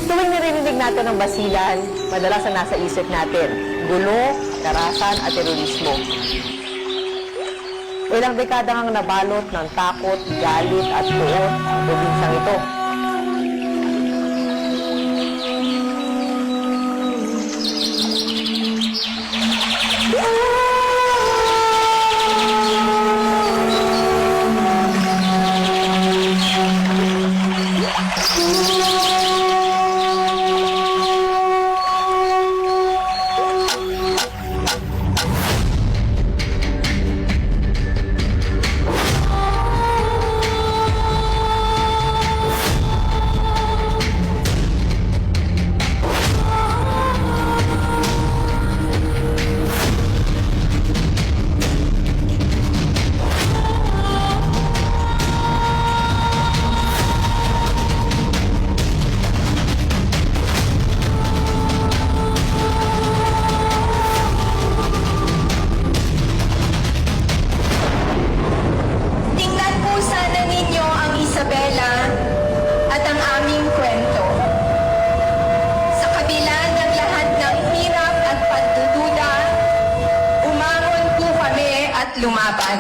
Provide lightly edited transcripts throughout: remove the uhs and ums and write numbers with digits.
Tuwing narinig natin ang basilan, madalas na nasa isip natin, gulo, karahasan at terorismo. Ilang dekada ngang nabalot ng takot, galit at puot ang probinsyang ito. At ang aming kwento. Sa kabila ng lahat ng hirap at pagdududa, umangon po kami at lumaban.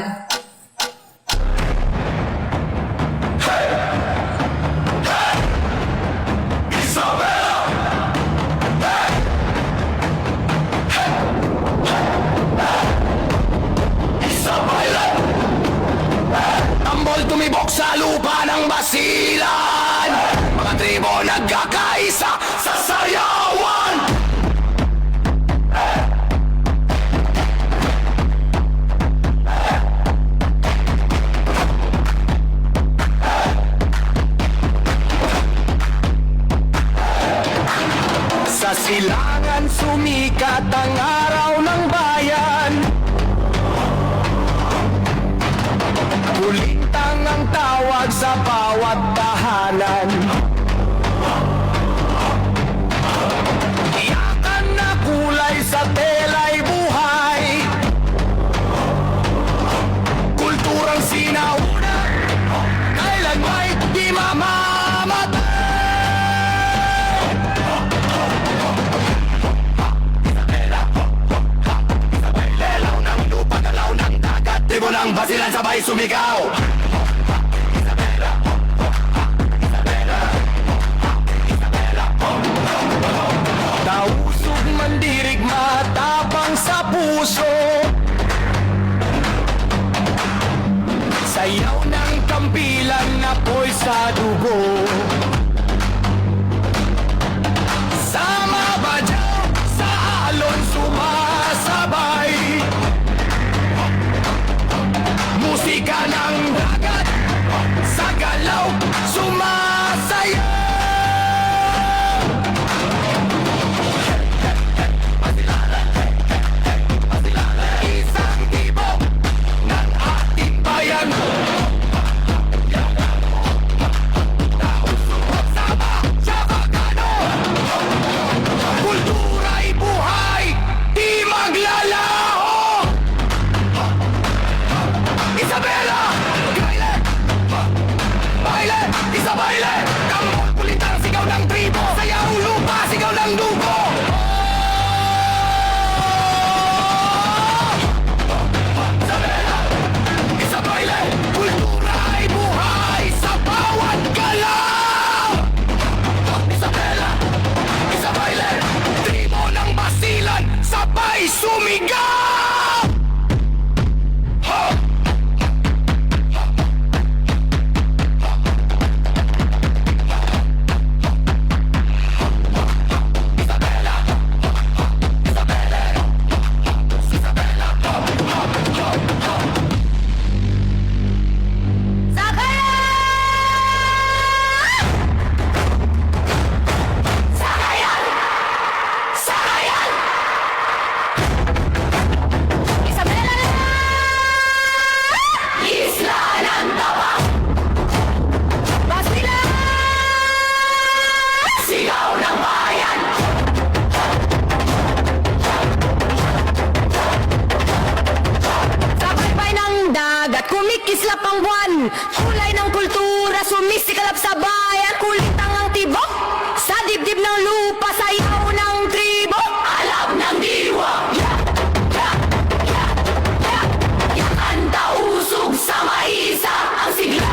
Tumibok sa lupa ng basilan, mga tribo nagkakaisa sa sayawan. Sa silangan sumikat ang araw ng bayan, kulintang ang tawag sa bawat tahanan. Iyakan na kulay sa tela'y buhay, kulturang sinauna, kailan may di mamamatay. Lelaw ng lupa, galaw ng dagat, tribo ng basilan sabay sumigaw. Tausog mandirig matapang sa puso, sayaw ng kampilan na po'y sa dugo. Sama ba dyan sa alon sumasabay, musika ng dagat sa galaw sumasayaw. Isang tibok ng ating bayan, sama sa pagkano, kultura'y buhay, di maglalaho. Isabela, baile, baile, isa baile, tambol, kulitang sigaw ng tribo, sayaw lupa, sigaw ng dugo. Isabela, isa baile, kultura ay buhay sa bawat galaw. Isabela, isa baile, tribo ng basilan, sabay sumigaw. Kumikislap ang buwan, kulay ng kultura, sumisikalap sa bayan, kulitang ang tibok, sa dibdib lupa, sayaw ng tribo. Alam ng diwa. Kanta usog sa maisa ang sigla.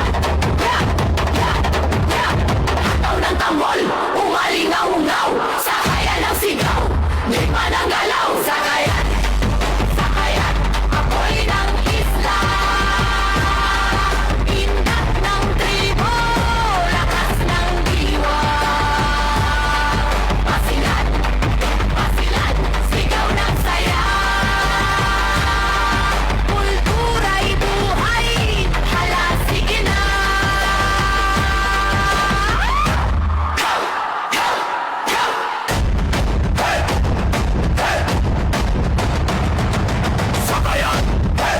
Hataw ng tambol, umalingaw-ngaw. Sakayan ng sigaw, di man ang galaw. Sakayan, apoy ng isla. Ingat ng tribo, lakas ng diwa. Pasilan, sigaw ng saya. Kultura'y buhay, hala sige na.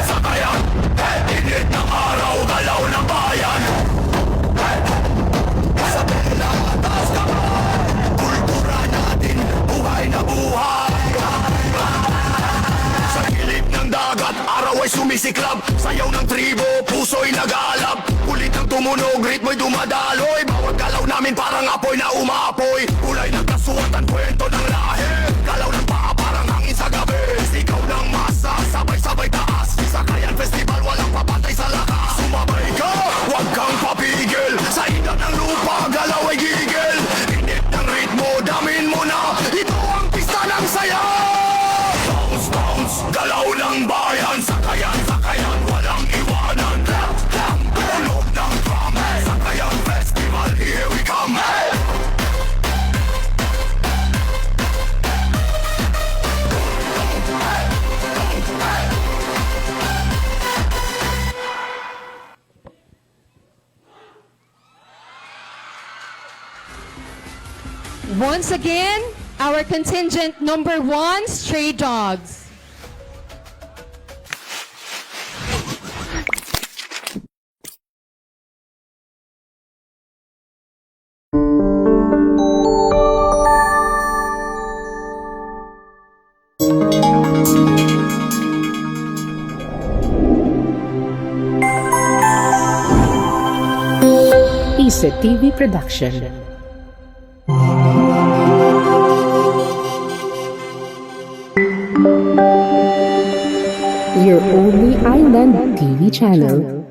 Sakayan, init ng araw, galaw ng bayan. Sa pila, taas kamay, kultura natin, buhay na buhay. Sa gilid ng dagat, araw ay sumisiklab. Sayaw ng tribo, puso'y nag-aalab. Kulit ng tumunog, ritmo'y dumadaloy. Bawat galaw namin parang apoy na umaapoy. Kulay ng kasuotan, kwento ng lahi. Galaw ng paa parang hangin sa gabi. Sigaw ng masa, sabay-sabay taas. Sakayan Festival, walang papantay sa lakas. Sumabay ka, huwag kang papigil. Sa inat ng lupa, galaw ay gigil. Init ng ritmo, damin mo na. Ito ang pista ng saya. Bounce, bounce, galaw ng bayan. Sakayan, walang iwanan. Tunog ng drum. Sakayan Festival, here we come. Once again, our contingent number 1, Stray Dogs. Isa TV Production. Your only island TV channel.